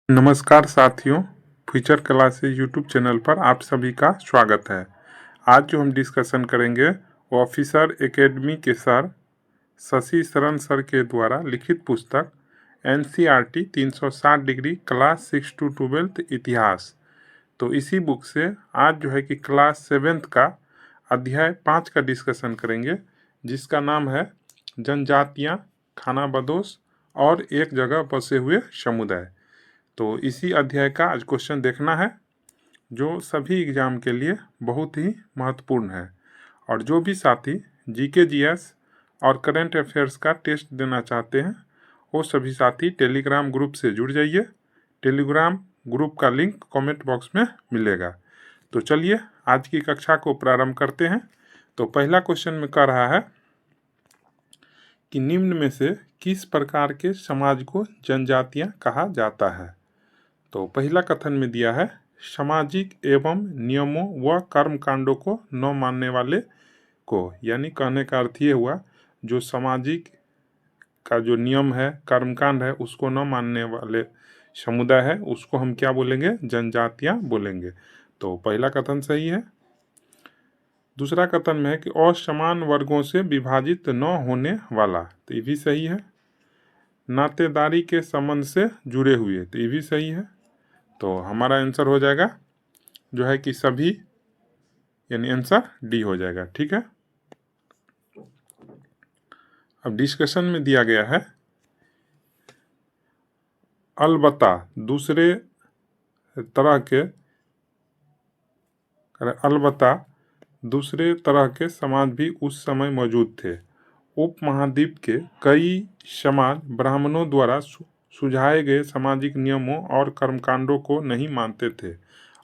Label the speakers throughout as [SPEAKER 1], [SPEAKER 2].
[SPEAKER 1] नमस्कार साथियों, future classes YouTube channel पर आप सभी का स्वागत है। आज जो हम डिस्कशन करेंगे वो ऑफिसर एकेडमी के सर शशि शरण सर के द्वारा लिखित पुस्तक NCERT 360 डिग्री क्लास 6 to 12 इतिहास। तो इसी बुक से आज जो है कि क्लास 7th का अध्याय 5 का डिस्कशन करेंगे, जिसका नाम है जनजातियाँ, खानाबदोश और एक जगह बसे हुए समुदाय। तो इसी अध्याय का आज क्वेश्चन देखना है, जो सभी एग्जाम के लिए बहुत ही महत्वपूर्ण है। और जो भी साथी जीके जीएस और करंट अफेयर्स का टेस्ट देना चाहते हैं, वो सभी साथी टेलीग्राम ग्रुप से जुड़ जाइए। टेलीग्राम ग्रुप का लिंक कमेंट बॉक्स में मिलेगा। तो चलिए आज की कक्षा को प्रारंभ करते हैं। तो पहला क्वेश्चन में कह रहा है कि निम्न में से किस प्रकार के समाज को जनजातियां कहा जाता है। तो पहला कथन में दिया है सामाजिक एवं नियमों व कर्मकांडों को न मानने वाले को, यानी कहने का अर्थ ये हुआ जो सामाजिक का जो नियम है, कर्मकांड है, उसको न मानने वाले समुदाय है, उसको हम क्या बोलेंगे? जनजातियां बोलेंगे। तो पहला कथन सही है। दूसरा कथन में है कि असमान वर्गों से विभाजित न होने वाला, तो ये भी सही है। नातेदारी के संबंध से जुड़े हुए, तो ये भी सही है। तो हमारा आंसर हो जाएगा जो है कि सभी, यानी आंसर डी हो जाएगा। ठीक है। अब डिस्कशन में दिया गया है अलबत्ता दूसरे तरह के समाज भी उस समय मौजूद थे। उपमहाद्वीप के कई समाज ब्राह्मणों द्वारा सुझाए गए सामाजिक नियमों और कर्मकांडों को नहीं मानते थे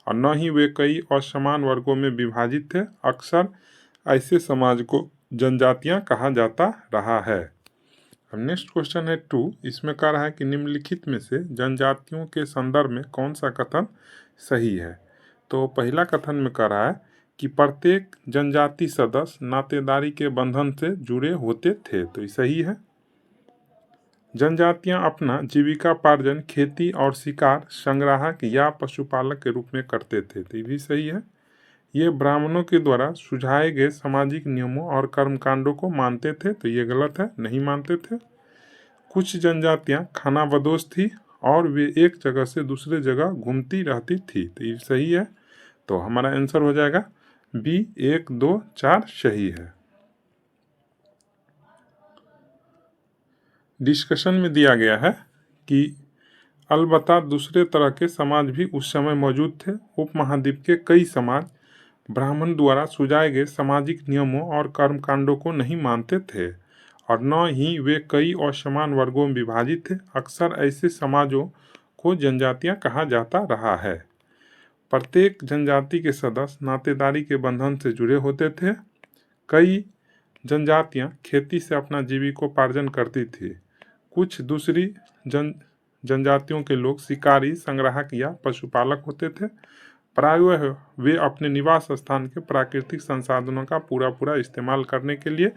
[SPEAKER 1] और न ही वे कई असमान वर्गों में विभाजित थे। अक्सर ऐसे समाज को जनजातियां कहा जाता रहा है। अब नेक्स्ट क्वेश्चन है 2। इसमें कह रहा है कि निम्नलिखित में से जनजातियों के संदर्भ में कौन सा कथन सही है। तो पहला कथन में कह रहा है कि प्रत्येक जनजाति सदस्य नातेदारी के बंधन से जुड़े होते थे, तो ये सही है। जनजातियां अपना जीविकापार्जन खेती और शिकार, संग्राहक या पशुपालक के रूप में करते थे, तो ये भी सही है। ये ब्राह्मणों के द्वारा सुझाए गए सामाजिक नियमों और कर्मकांडों को मानते थे, तो ये गलत है, नहीं मानते थे। कुछ जनजातियां खानाबदोश थी और वे एक जगह से दूसरे जगह घूमती रहती थी, तो ये सही है। तो हमारा आंसर हो जाएगा बी, 1, 2, 4 सही है। डिस्कशन में दिया गया है कि अलबत्ता दूसरे तरह के समाज भी उस समय मौजूद थे। उपमहाद्वीप के कई समाज ब्राह्मण द्वारा सुझाए गए सामाजिक नियमों और कर्मकांडों को नहीं मानते थे और न ही वे कई असमान वर्गों में विभाजित थे। अक्सर ऐसे समाजों को जनजातियां कहा जाता रहा है। प्रत्येक जनजाति के सदस्य नातेदारी के बंधन से जुड़े होते थे। कई जनजातियां खेती से अपना जीविकोपार्जन करती थी। कुछ दूसरी जनजातियों के लोग शिकारी, संग्राहक या पशुपालक होते थे। प्रायः वे अपने निवास स्थान के प्राकृतिक संसाधनों का पूरा इस्तेमाल करने के लिए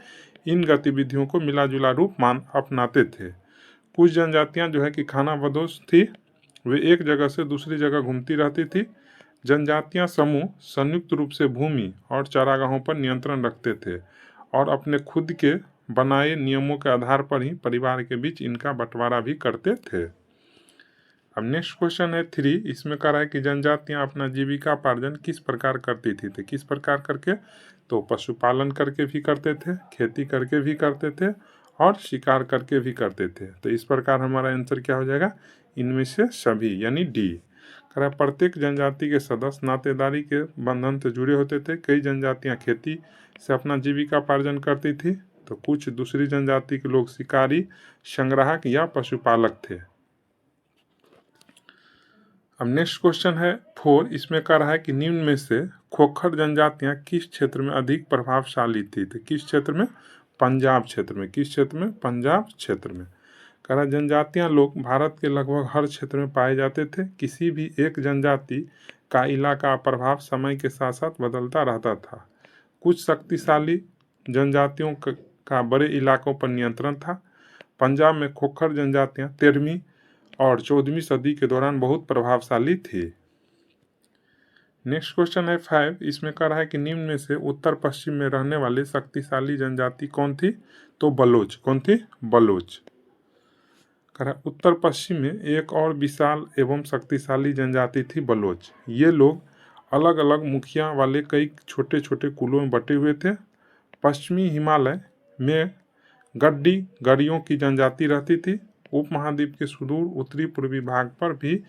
[SPEAKER 1] इन गतिविधियों को मिला जुला रूप अपनाते थे। कुछ जनजातियां जो है कि खानाबदोश थी, वे एक जगह से दूसरी जगह घूमती रहती थी। जनजातियां समूह संयुक्त रूप से भूमि और चारागाहों पर नियंत्रण रखते थे और अपने खुद के बनाए नियमों के आधार पर ही परिवार के बीच इनका बंटवारा भी करते थे। अब नेक्स्ट क्वेश्चन है 3। इसमें कह रहा है कि जनजातियां अपना जीविकापार्जन किस प्रकार करती थी, तो किस प्रकार करके? तो पशुपालन करके भी करते थे, खेती करके भी करते थे और शिकार करके भी करते थे। तो इस प्रकार हमारा आंसर क्या हो जाएगा? इनमें से सभी, यानी डी। कह रहा प्रत्येक जनजाति के सदस्य नातेदारी के बंधन से जुड़े होते थे। कई जनजातियां खेती से अपना जीविकापार्जन करती थी, तो कुछ दूसरी जनजाति के लोग शिकारी, संग्राहक या पशुपालक थे। अब नेक्स्ट क्वेश्चन है 4। इसमें कह रहा है कि निम्न में से खोखर जनजातियां किस क्षेत्र में अधिक प्रभावशाली थी, तो किस क्षेत्र में? पंजाब क्षेत्र में। किस क्षेत्र में? पंजाब क्षेत्र में। कह रहा जनजातियां लोग भारत के लगभग हर क्षेत्र में पाए जाते थे। किसी भी एक जनजाति का इलाका प्रभाव समय के साथ साथ बदलता रहता था। कुछ शक्तिशाली जनजातियों का बड़े इलाकों पर नियंत्रण था। पंजाब में खोखर जनजातियां 13वीं और 14वीं सदी के दौरान बहुत प्रभावशाली थी। नेक्स्ट क्वेश्चन है 5, इसमें कह रहा है कि निम्न में से उत्तर पश्चिम में रहने वाली शक्तिशाली जनजाति कौन थी? तो बलोच। कौन थी? बलोच। कह रहा है उत्तर पश्चिम में एक और विशाल एवं शक्तिशाली जनजाति थी बलोच। ये लोग अलग अलग मुखिया वाले कई छोटे छोटे कुलों में बटे हुए थे। पश्चिमी हिमालय में गड्डी गरियों की जनजाति रहती थी। उपमहाद्वीप के सुदूर उत्तरी पूर्वी भाग पर भी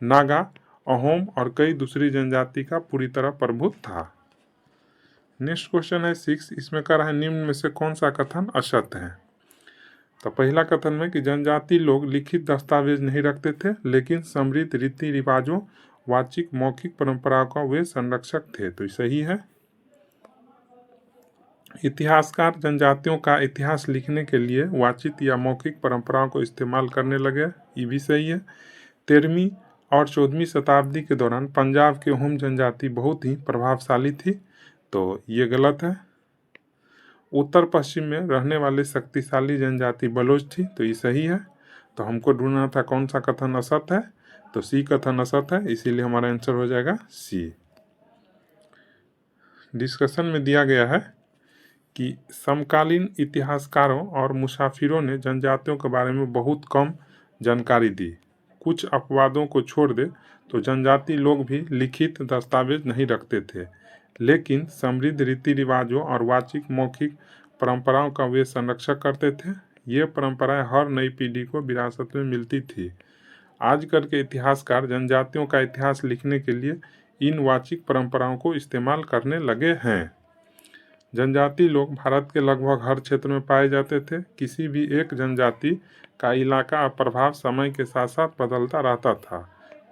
[SPEAKER 1] नागा, अहोम और कई दूसरी जनजाति का पूरी तरह प्रभुत्व था। नेक्स्ट क्वेश्चन है 6, इसमें कह रहा है निम्न में से कौन सा कथन असत्य है? तो पहला कथन में कि जनजाति लोग लिखित दस्तावेज नहीं रखते थे, लेकिन समृद्ध रीति रिवाजों, वाचिक मौखिक परंपराओं का वे संरक्षक थे। तो सही है। इतिहासकार जनजातियों का इतिहास लिखने के लिए वाचिक या मौखिक परंपराओं को इस्तेमाल करने लगे। ये भी सही है। 13वीं और 14वीं शताब्दी के दौरान पंजाब के अहोम जनजाति बहुत ही प्रभावशाली थी। तो ये गलत है। उत्तर पश्चिम में रहने वाली शक्तिशाली जनजाति बलोच थी। तो ये सही है। तो हमको ढूंढना था कौन सा कथन असत्य है। तो सी कथन असत्य है, इसीलिए हमारा आंसर हो जाएगा सी। डिस्कशन में दिया गया है कि समकालीन इतिहासकारों और मुसाफिरों ने जनजातियों के बारे में बहुत कम जानकारी दी। कुछ अपवादों को छोड़ दे तो जनजाति लोग भी लिखित दस्तावेज नहीं रखते थे, लेकिन समृद्ध रीति रिवाजों और वाचिक मौखिक परंपराओं का वे संरक्षण करते थे। ये परंपराएं हर नई पीढ़ी को विरासत में मिलती थी। आजकल के इतिहासकार जनजातियों का इतिहास लिखने के लिए इन वाचिक परंपराओं को इस्तेमाल करने लगे हैं। जनजाति लोग भारत के लगभग हर क्षेत्र में पाए जाते थे। किसी भी एक जनजाति का इलाका और प्रभाव समय के साथ साथ बदलता रहता था।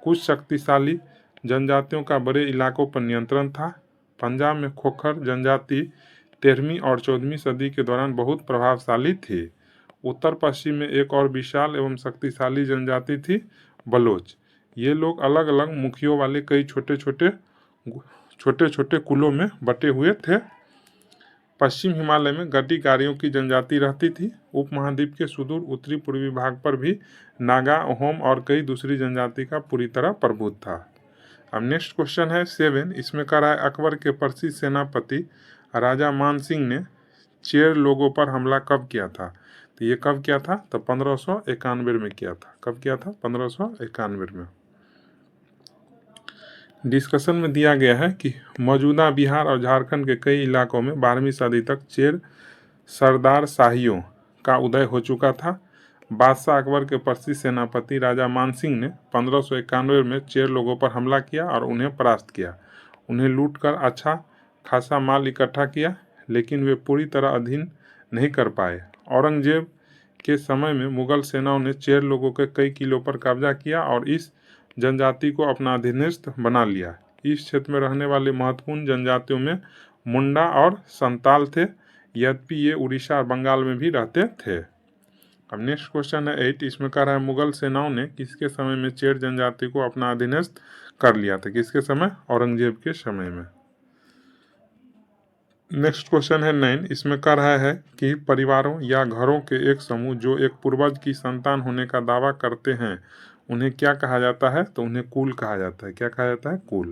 [SPEAKER 1] कुछ शक्तिशाली जनजातियों का बड़े इलाकों पर नियंत्रण था। पंजाब में खोखर जनजाति 13वीं और 14वीं सदी के दौरान बहुत प्रभावशाली थी। उत्तर पश्चिम में एक और विशाल एवं शक्तिशाली जनजाति थी बलोच। ये लोग अलग अलग मुखियों वाले कई छोटे छोटे कुलों में बटे हुए थे। पश्चिम हिमालय में गड्डी गारियों की जनजाति रहती थी। उपमहाद्वीप के सुदूर उत्तरी पूर्वी भाग पर भी नागा, अहोम और कई दूसरी जनजाति का पूरी तरह प्रभुत्व था। अब नेक्स्ट क्वेश्चन है 7, इसमें कह रहा है अकबर के प्रसिद्ध सेनापति राजा मान सिंह ने चेर लोगों पर हमला कब किया था? तो ये कब किया था? तो 1591 में किया था। कब किया था? 1591 में। डिस्कशन में दिया गया है कि मौजूदा बिहार और झारखंड के कई इलाकों में 12वीं सदी तक चेर सरदार शाहियों का उदय हो चुका था। बादशाह अकबर के प्रसिद्ध सेनापति राजा मान सिंह ने 1591 में चेर लोगों पर हमला किया और उन्हें परास्त किया। उन्हें लूटकर अच्छा खासा माल इकट्ठा किया, लेकिन वे पूरी तरह अधीन नहीं कर पाए। औरंगजेब के समय में मुगल सेनाओं ने चेर लोगों के कई किलों पर कब्जा किया और इस जनजाति को अपना अधीनस्थ बना लिया। इस क्षेत्र में रहने वाले महत्वपूर्ण जनजातियों में मुंडा और संताल थे, यद्यपि ये उड़ीसा और बंगाल में भी रहते थे। अब नेक्स्ट क्वेश्चन है 8, इसमें कह रहा है मुगल सेनाओं ने किसके समय में चेर जनजाति को अपना अधीनस्थ कर लिया था? किसके समय? औरंगजेब के समय में। नेक्स्ट क्वेश्चन है 9, इसमें कह रहा है कि परिवारों या घरों के एक समूह जो एक पूर्वज की संतान होने का दावा करते हैं उन्हें क्या कहा जाता है? तो उन्हें कुल कहा जाता है। क्या कहा जाता है? कुल।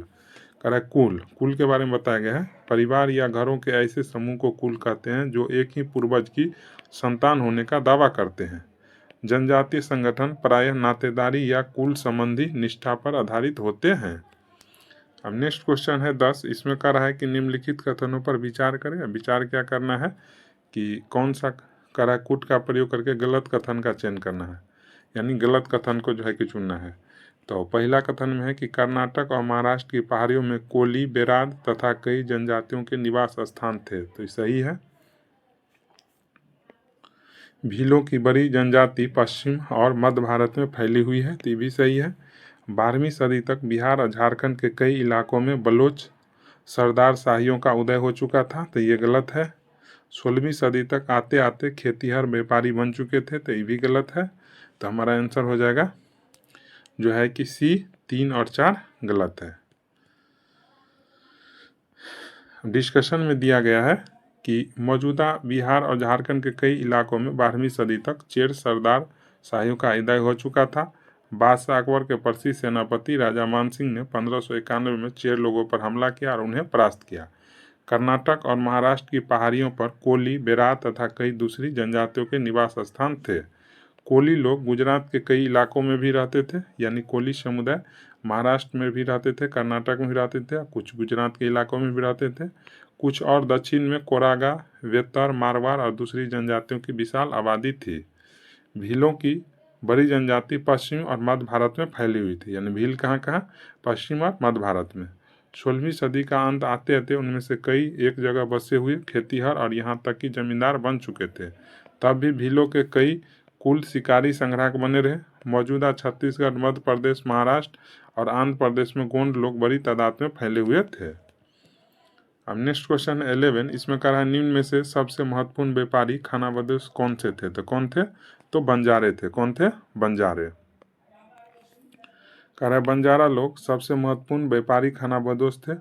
[SPEAKER 1] कह रहा है कुल के बारे में बताया गया है। परिवार या घरों के ऐसे समूह को कुल कहते हैं जो एक ही पूर्वज की संतान होने का दावा करते हैं। जनजातीय संगठन प्रायः नातेदारी या कुल संबंधी निष्ठा पर आधारित होते हैं। अब नेक्स्ट क्वेश्चन है 10, इसमें कह रहा है कि निम्नलिखित कथनों पर विचार करें। विचार क्या करना है कि कौन सा कह रहा है कुट का प्रयोग करके गलत कथन का चयन करना है, यानी गलत कथन को जो है कि चुनना है। तो पहला कथन में है कि कर्नाटक और महाराष्ट्र की पहाड़ियों में कोली, बेराद तथा कई जनजातियों के निवास स्थान थे। तो सही है। भीलों की बड़ी जनजाति पश्चिम और मध्य भारत में फैली हुई है। तो ये भी सही है। 12वीं सदी तक बिहार और झारखंड के कई इलाकों में बलोच सरदार शाहियों का उदय हो चुका था। तो ये गलत है। 16वीं सदी तक आते आते खेतीहर व्यापारी बन चुके थे। तो ये भी गलत है। तो हमारा आंसर हो जाएगा जो है कि सी, 3 और 4 गलत है। डिस्कशन में दिया गया है कि मौजूदा बिहार और झारखंड के कई इलाकों में 12वीं सदी तक चेर सरदार शाहियों का उदय हो चुका था। बादशाह अकबर के प्रसिद्ध सेनापति राजा मानसिंह ने 1591 में चेर लोगों पर हमला किया और उन्हें परास्त किया। कर्नाटक और महाराष्ट्र की पहाड़ियों पर कोली, बेरार तथा कई दूसरी जनजातियों के निवास स्थान थे। कोली लोग गुजरात के कई इलाकों में भी रहते थे, यानी कोली समुदाय महाराष्ट्र में भी रहते थे, कर्नाटक में भी रहते थे, कुछ गुजरात के इलाकों में भी रहते थे। कुछ और दक्षिण में कोरागा, वेतर, मारवाड़ और दूसरी जनजातियों की विशाल आबादी थी। भीलों की बड़ी जनजाति पश्चिम और मध्य भारत में फैली हुई थी, यानी भील कहाँ कहाँ? पश्चिम और मध्य भारत में। 16वीं सदी का अंत आते आते उनमें से कई एक जगह बसे हुए खेतीहर और यहाँ तक कि जमींदार बन चुके थे। तब भी भीलों के कई कुल शिकारी संग्राहक बने रहे। मौजूदा छत्तीसगढ़, मध्य प्रदेश, महाराष्ट्र और आंध्र प्रदेश में गोंड लोग बड़ी तादाद में फैले हुए थे। अब नेक्स्ट क्वेश्चन 11, इसमें कह रहा है निम्न में से सबसे महत्वपूर्ण व्यापारी खानाबदोश कौन से थे? तो कौन थे? तो बंजारे थे। कौन थे? बंजारे। कह रहा है बंजारा लोग सबसे महत्वपूर्ण व्यापारी खानाबदोश थे।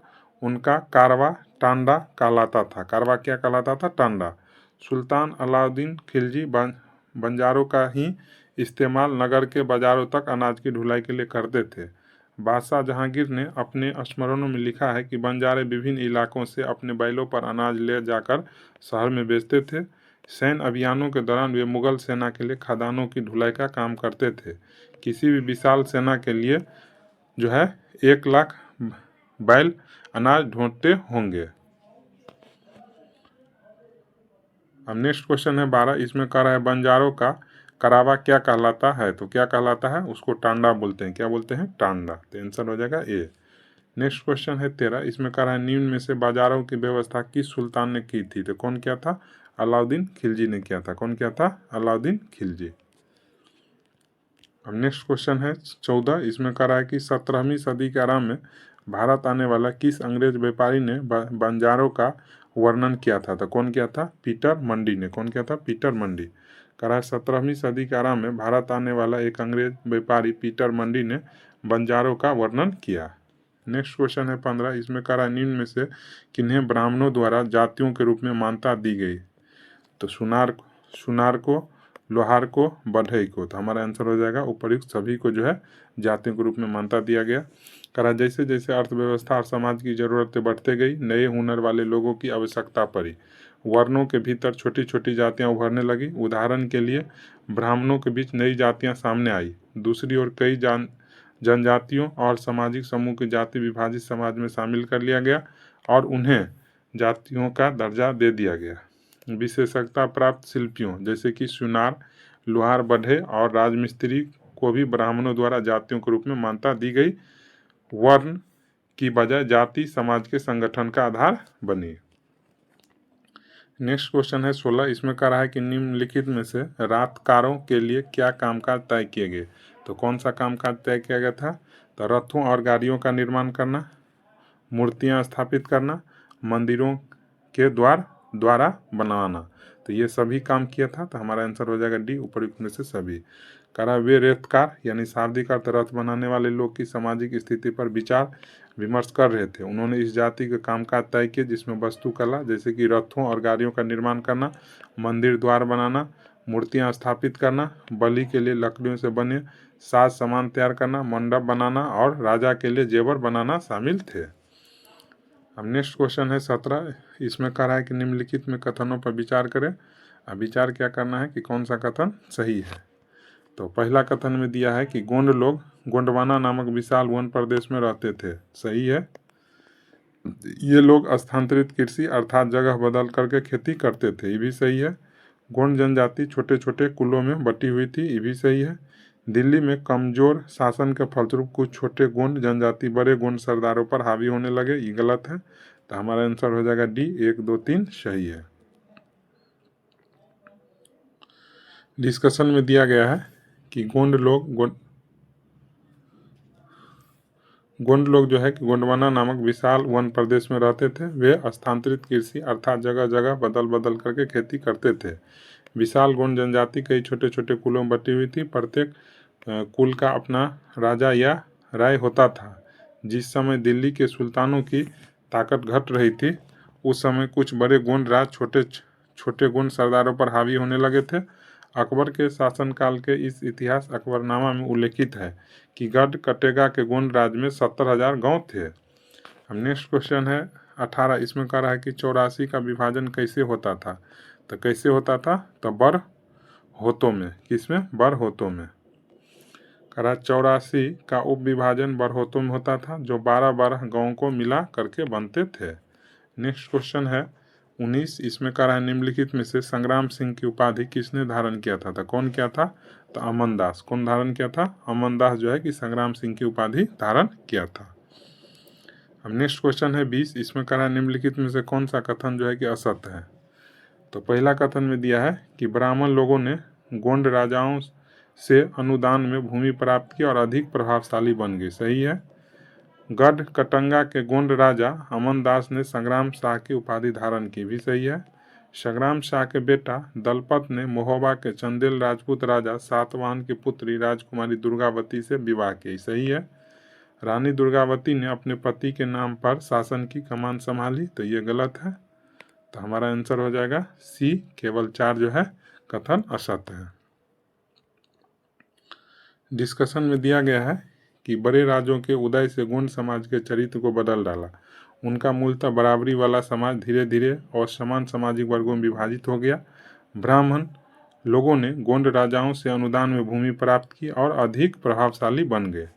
[SPEAKER 1] उनका कारवा टांडा कहलाता था। कारवा क्या कहलाता था? टांडा। सुल्तान अलाउद्दीन खिलजी बंजारों का ही इस्तेमाल नगर के बाजारों तक अनाज की ढुलाई के लिए करते थे। बादशाह जहांगीर ने अपने स्मरणों में लिखा है कि बंजारे विभिन्न इलाकों से अपने बैलों पर अनाज ले जाकर शहर में बेचते थे। सैन्य अभियानों के दौरान वे मुगल सेना के लिए खदानों की ढुलाई का काम करते थे। किसी भी विशाल सेना के लिए जो है 1 लाख बैल अनाज ढोते होंगे। अब नेक्स्ट क्वेश्चन है 12, इसमें कह रहा है बंजारों का करावा क्या कहलाता है? तो क्या कहलाता है? उसको टांडा बोलते हैं। क्या बोलते हैं? टांडा। तो आंसर हो जाएगा ए। नेक्स्ट क्वेश्चन है 13, इसमें कह रहा है निम्न में से बाजारों की व्यवस्था किस सुल्तान ने की थी? तो कौन किया था? अलाउद्दीन खिलजी ने किया था। कौन किया था? अलाउद्दीन खिलजी। अब नेक्स्ट क्वेश्चन है 14, इसमें कह रहा है कि 17वीं सदी के आरंभ में भारत आने वाला किस अंग्रेज व्यापारी ने बंजारों का वर्णन किया था? तो कौन किया था? पीटर मंडी ने। कौन किया था? पीटर मंडी। कह रहा है 17वीं सदी के आरंभ में भारत आने वाला एक अंग्रेज व्यापारी पीटर मंडी ने बंजारों का वर्णन किया। नेक्स्ट क्वेश्चन है 15, इसमें कह रहा है निम्न में से किन्हें ब्राह्मणों द्वारा जातियों के रूप में मान्यता दी गई? तो सुनार को, लोहार को, बढ़ई को। तो हमारा आंसर हो जाएगा उपर्युक्त सभी को जो है जातियों के रूप में मान्यता दिया गया। करा जैसे जैसे अर्थव्यवस्था और समाज की जरूरतें बढ़ते गई, नए हुनर वाले लोगों की आवश्यकता पड़ी। वर्णों के भीतर छोटी छोटी जातियां उभरने लगी। उदाहरण के लिए ब्राह्मणों के बीच नई जातियां सामने आई। दूसरी ओर कई जनजातियों और सामाजिक समूह की जाति विभाजित समाज में शामिल कर लिया गया और उन्हें जातियों का दर्जा दे दिया गया। विशेषज्ञता प्राप्त शिल्पियों जैसे कि सुनार, लोहार, बढ़े और राजमिस्त्री को भी ब्राह्मणों द्वारा जातियों के रूप में मान्यता दी गई। वर्ण की बजाय जाति समाज के संगठन का आधार बनी। नेक्स्ट क्वेश्चन है 16, इसमें कह रहा है कि निम्नलिखित में से रातकारों के लिए क्या कामकाज तय किए गए? तो कौन सा कामकाज तय किया गया था? तो रथों और गाड़ियों का निर्माण करना, मूर्तियां स्थापित करना, मंदिरों के द्वारा बनाना। तो ये सभी काम किया था। तो हमारा आंसर हो जाएगा डी, उपयुक्त में से सभी। करा वे रथकार यानी शाब्दिक अर्थ रथ बनाने वाले लोग की सामाजिक स्थिति पर विचार विमर्श कर रहे थे। उन्होंने इस जाति के कामकाज तय किए जिसमें वस्तुकला जैसे कि रथों और गाड़ियों का निर्माण करना, मंदिर द्वार बनाना, मूर्तियां स्थापित करना, बलि के लिए लकड़ियों से बने साज सामान तैयार करना, मंडप बनाना और राजा के लिए जेवर बनाना शामिल थे। अब नेक्स्ट क्वेश्चन है 17, इसमें कह रहा है कि निम्नलिखित में कथनों पर विचार करें। अब विचार क्या करना है कि कौन सा कथन सही है। तो पहला कथन में दिया है कि गोंड लोग गोंडवाना नामक विशाल वन प्रदेश में रहते थे। सही है। ये लोग स्थानांतरित कृषि अर्थात जगह बदल करके खेती करते थे। ये भी सही है। गोंड जनजाति छोटे छोटे कुलों में बटी हुई थी। ये भी सही है। दिल्ली में कमजोर शासन के फलस्वरूप कुछ छोटे गोंड जनजाति बड़े गोंड सरदारों पर हावी होने लगे। ये गलत है। तो हमारा आंसर हो जाएगा डी, 1, 2, 3 सही है। डिस्कशन में दिया गया है कि गोंड लोग जो है कि गोंडवाना नामक विशाल वन प्रदेश में रहते थे। वे स्थानांतरित कृषि अर्थात जगह जगह बदल बदल करके खेती करते थे। विशाल गोंड जनजाति कई छोटे छोटे कुलों में बटी हुई थी। प्रत्येक कुल का अपना राजा या राय होता था। जिस समय दिल्ली के सुल्तानों की ताकत घट रही थी उस समय कुछ बड़े गोंड राज छोटे छोटे गोंड सरदारों पर हावी होने लगे थे अकबर के शासनकाल के इस इतिहास अकबरनामा में उल्लेखित है कि गढ़ कटेगा के गोंड राज्य में 70,000 गांव थे। अब नेक्स्ट क्वेश्चन है 18, इसमें कह रहा है कि 84 का विभाजन कैसे होता था। तो कैसे होता था, तो बर होतों में, किसमें, बर होतों में। कह रहा 84 का उप विभाजन बर होतों में होता था, जो 12 गाँव को मिला करके बनते थे। नेक्स्ट क्वेश्चन है 19, इसमें कह रहा है निम्नलिखित में से संग्राम सिंह की उपाधि किसने धारण किया था। तो कौन किया था, तो अमनदास। कौन धारण किया था, अमनदास जो है कि संग्राम सिंह की उपाधि धारण किया था। अब नेक्स्ट क्वेश्चन है 20, इसमें कह रहा है निम्नलिखित में से कौन सा कथन जो है कि असत्य है। तो पहला कथन में दिया है कि ब्राह्मण लोगों ने गोंड राजाओं से अनुदान में भूमि प्राप्त की और अधिक प्रभावशाली बन गए, सही है। गढ़ कटंगा के गोंड राजा अमनदास ने संग्राम शाह की उपाधि धारण की, भी सही है। संग्राम शाह के बेटा दलपत ने महोबा के चंदेल राजपूत राजा सातवाहन की पुत्री राजकुमारी दुर्गावती से विवाह की, सही है। रानी दुर्गावती ने अपने पति के नाम पर शासन की कमान संभाली, तो ये गलत है। तो हमारा आंसर हो जाएगा सी, केवल 4 जो है कथन असत्य है। डिस्कशन में दिया गया है कि बड़े राजों के उदय से गोंड समाज के चरित्र को बदल डाला। उनका मूलतः बराबरी वाला समाज धीरे धीरे और समान सामाजिक वर्गों में विभाजित हो गया। ब्राह्मण लोगों ने गोंड राजाओं से अनुदान में भूमि प्राप्त की और अधिक प्रभावशाली बन गए।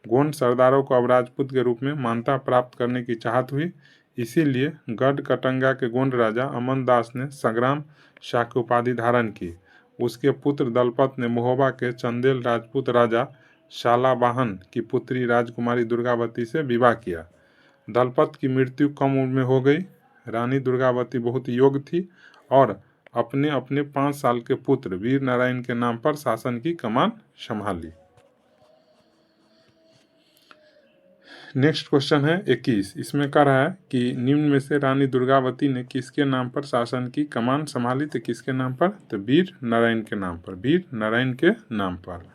[SPEAKER 1] गोंड सरदारों को अब राजपूत के रूप में मान्यता प्राप्त करने की चाहत हुई। इसीलिए गढ़ कटंगा के गोंड राजा अमनदास ने संग्राम शाह की उपाधि धारण की। उसके पुत्र दलपत ने महोबा के चंदेल राजपूत राजा शालावाहन की पुत्री राजकुमारी दुर्गावती से विवाह किया। दलपत की मृत्यु कम उम्र में हो गई। रानी दुर्गावती बहुत योग्य थी और अपने अपने 5 साल के पुत्र वीर नारायण के नाम पर शासन की कमान संभाली। नेक्स्ट क्वेश्चन है 21, इसमें कह रहा है कि निम्न में से रानी दुर्गावती ने किसके नाम पर शासन की कमान संभाली। तो किसके नाम पर, तो वीर नारायण के नाम पर, वीर नारायण के नाम पर।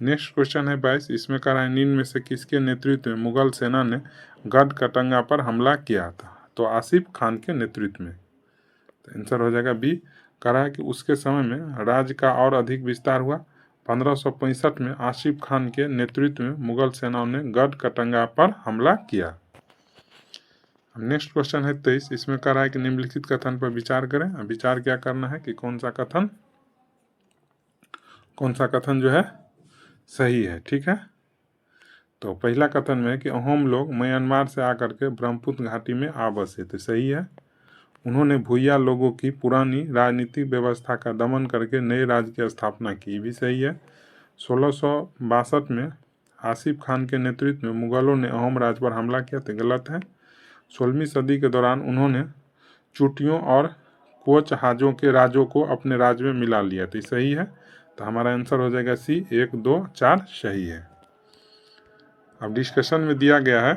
[SPEAKER 1] नेक्स्ट क्वेश्चन है 22, इसमें कह रहा है निम्न में से किसके नेतृत्व में मुगल सेना ने गढ़ कटंगा पर हमला किया था। तो आसिफ खान के नेतृत्व में। तो आंसर हो जाएगा बी। कह रहा है कि उसके समय में राज्य का और अधिक विस्तार हुआ। 1565 में आसिफ खान के नेतृत्व में मुगल सेनाओं ने गढ़ कटंगा पर हमला किया। नेक्स्ट क्वेश्चन है 23, इसमें कह रहा है कि निम्नलिखित कथन पर विचार करें। विचार क्या करना है कि कौन सा कथन जो है सही है, ठीक है। तो पहला कथन में है कि अहोम लोग म्यांमार से आकर के ब्रह्मपुत्र घाटी में आ बसे, तो सही है। उन्होंने भूया लोगों की पुरानी राजनीतिक व्यवस्था का दमन करके नए राज्य की स्थापना की, भी सही है। 1662 में आसिफ खान के नेतृत्व में मुगलों ने अहोम राज्य पर हमला किया, तो गलत है। 16वीं सदी के दौरान उन्होंने चूटियों और कोच हाजों के राजों को अपने राज्य में मिला लिया, तो सही है। तो हमारा आंसर हो जाएगा सी, 1, 2, 4 सही है। अब डिस्कशन में दिया गया है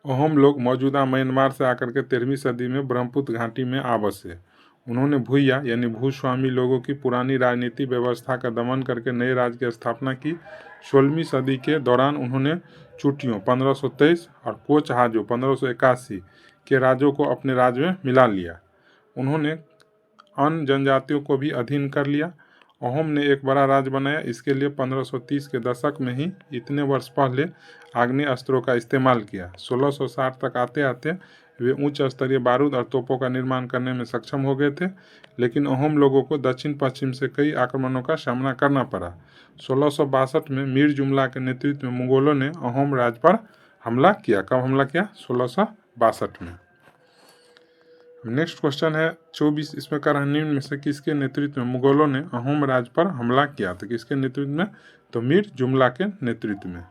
[SPEAKER 1] अहोम लोग मौजूदा म्यांमार से आकर के 13वीं सदी में ब्रह्मपुत्र घाटी में आ बसे। उन्होंने भूया यानी भूस्वामी लोगों की पुरानी राजनीतिक व्यवस्था का दमन करके नए राज्य की स्थापना की। 16वीं सदी के दौरान उन्होंने चूटियों 1523 और कोच हाजों 1581 के राज्यों को अपने राज्य में मिला लिया। उन्होंने अन्य जनजातियों को भी अधीन कर लिया। अहोम ने एक बड़ा राज्य बनाया। इसके लिए 1530 के दशक में ही इतने वर्ष पहले आग्नेय अस्त्रों का इस्तेमाल किया। 1660 तक आते आते वे उच्च स्तरीय बारूद और तोपों का निर्माण करने में सक्षम हो गए थे, लेकिन अहोम लोगों को दक्षिण पश्चिम से कई आक्रमणों का सामना करना पड़ा। 1662 में मीर जुमला के नेतृत्व में मुगलों ने अहोम राज्य पर हमला किया। कब हमला किया? 1662 में। नेक्स्ट क्वेश्चन है 24, इसमें कह रहा है निम्न में से किसके नेतृत्व में मुगलों ने अहोम राज्य पर हमला किया। तो किसके नेतृत्व में? तो मीर जुमला के नेतृत्व में।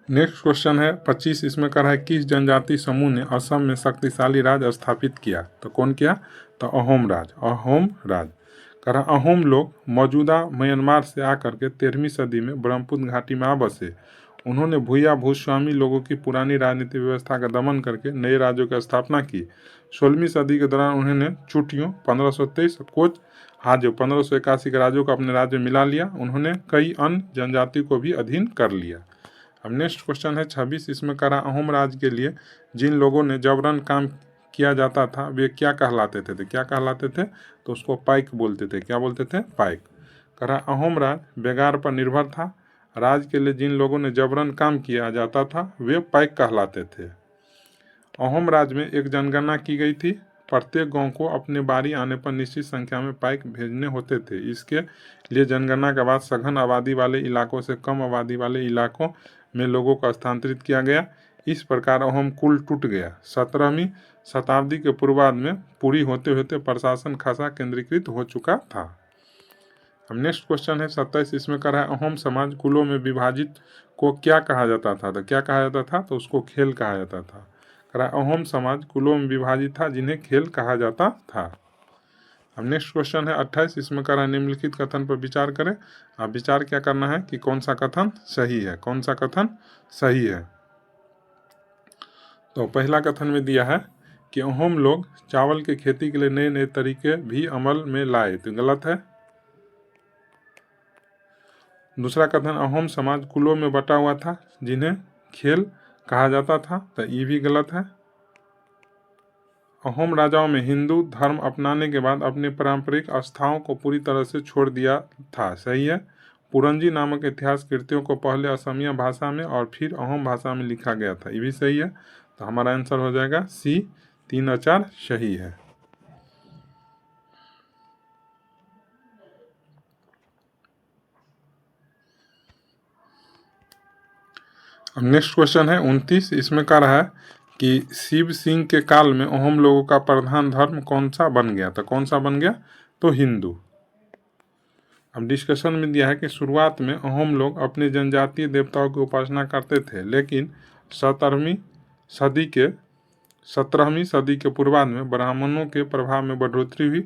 [SPEAKER 1] नेक्स्ट क्वेश्चन है 25, इसमें कह रहा है किस जनजाति समूह ने असम में शक्तिशाली राज स्थापित किया। तो कौन किया? तो अहोम राज। अहोम राज कह रहा अहोम लोग मौजूदा म्यांमार से आकर के 13वीं सदी में ब्रह्मपुत्र घाटी में आ बसे। उन्होंने भूया भूस्वामी लोगों की पुरानी राजनीतिक व्यवस्था का दमन करके नए राज्यों की स्थापना की। 16वीं सदी के दौरान उन्होंने चूटियों 1523 कोच हाजों 1581 के राज्यों को अपने राज्य में मिला लिया। उन्होंने कई अन्य जनजाति को भी अधीन कर लिया। अब नेक्स्ट क्वेश्चन है 26, इसमें कह रहा अहोम राज के लिए जिन लोगों ने जबरन काम किया जाता था वे क्या कहलाते थे? तो क्या कहलाते थे? तो उसको पाइक बोलते थे। क्या बोलते थे? पाइक। कह रहा अहोम राज बेगार पर निर्भर था। राज के लिए जिन लोगों ने जबरन काम किया जाता था वे पाइक कहलाते थे। अहोम राज में एक जनगणना की गई थी। प्रत्येक गांव को अपने बारी आने पर निश्चित संख्या में पाइक भेजने होते थे। इसके लिए जनगणना के बाद सघन आबादी वाले इलाकों से कम आबादी वाले इलाकों में लोगों को स्थानांतरित किया गया। इस प्रकार अहोम कुल टूट गया। 17वीं शताब्दी के पूर्वार्ध में पूरी होते होते प्रशासन खासा केंद्रीकृत हो चुका था। अब नेक्स्ट क्वेश्चन है 27, इसमें कह रहा है अहोम समाज कुलों में विभाजित को क्या कहा जाता था? तो क्या कहा जाता था? तो उसको खेल कहा जाता था। कह रहा अहोम समाज कुलों में विभाजित था जिन्हें खेल कहा जाता था। अब नेक्स्ट क्वेश्चन है 28, इसमें कह रहा है निम्नलिखित कथन पर विचार करें। अब विचार क्या करना है कि कौन सा कथन सही है, कौन सा कथन सही है। तो पहला कथन में दिया है कि अहोम लोग चावल की खेती के लिए नए नए तरीके भी अमल में लाए, तो गलत है। दूसरा कथन अहोम समाज कुलों में बटा हुआ था जिन्हें खेल कहा जाता था, तो ये भी गलत है। अहोम राजाओं में हिंदू धर्म अपनाने के बाद अपने पारंपरिक आस्थाओं को पूरी तरह से छोड़ दिया था, सही है। पुरंजी नामक इतिहास कृतियों को पहले असमिया भाषा में और फिर अहोम भाषा में लिखा गया था, ये भी सही है। तो हमारा आंसर हो जाएगा सी, 3 और 4 सही है। अब नेक्स्ट क्वेश्चन है 29, इसमें कह रहा है कि शिव सिंह के काल में अहोम लोगों का प्रधान धर्म कौन सा बन गया? तो कौन सा बन गया? तो हिंदू। अब डिस्कशन में दिया है कि शुरुआत में अहोम लोग अपने जनजातीय देवताओं की उपासना करते थे, लेकिन 17वीं सदी के पूर्वार्ध में ब्राह्मणों के प्रभाव में बढ़ोतरी हुई।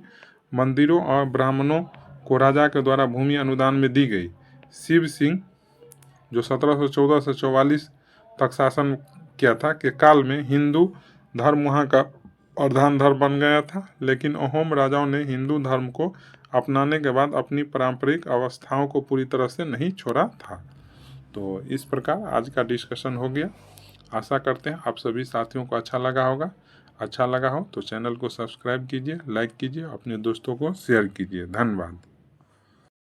[SPEAKER 1] मंदिरों और ब्राह्मणों को राजा के द्वारा भूमि अनुदान में दी गई। शिव सिंह जो 1714 से 44 तक शासन किया था के काल में हिंदू धर्म वहाँ का प्रधान धर्म बन गया था, लेकिन अहोम राजाओं ने हिंदू धर्म को अपनाने के बाद अपनी पारंपरिक अवस्थाओं को पूरी तरह से नहीं छोड़ा था। तो इस प्रकार आज का डिस्कशन हो गया। आशा करते हैं आप सभी साथियों को अच्छा लगा होगा। अच्छा लगा हो तो चैनल को सब्सक्राइब कीजिए, लाइक कीजिए, अपने दोस्तों को शेयर कीजिए। धन्यवाद।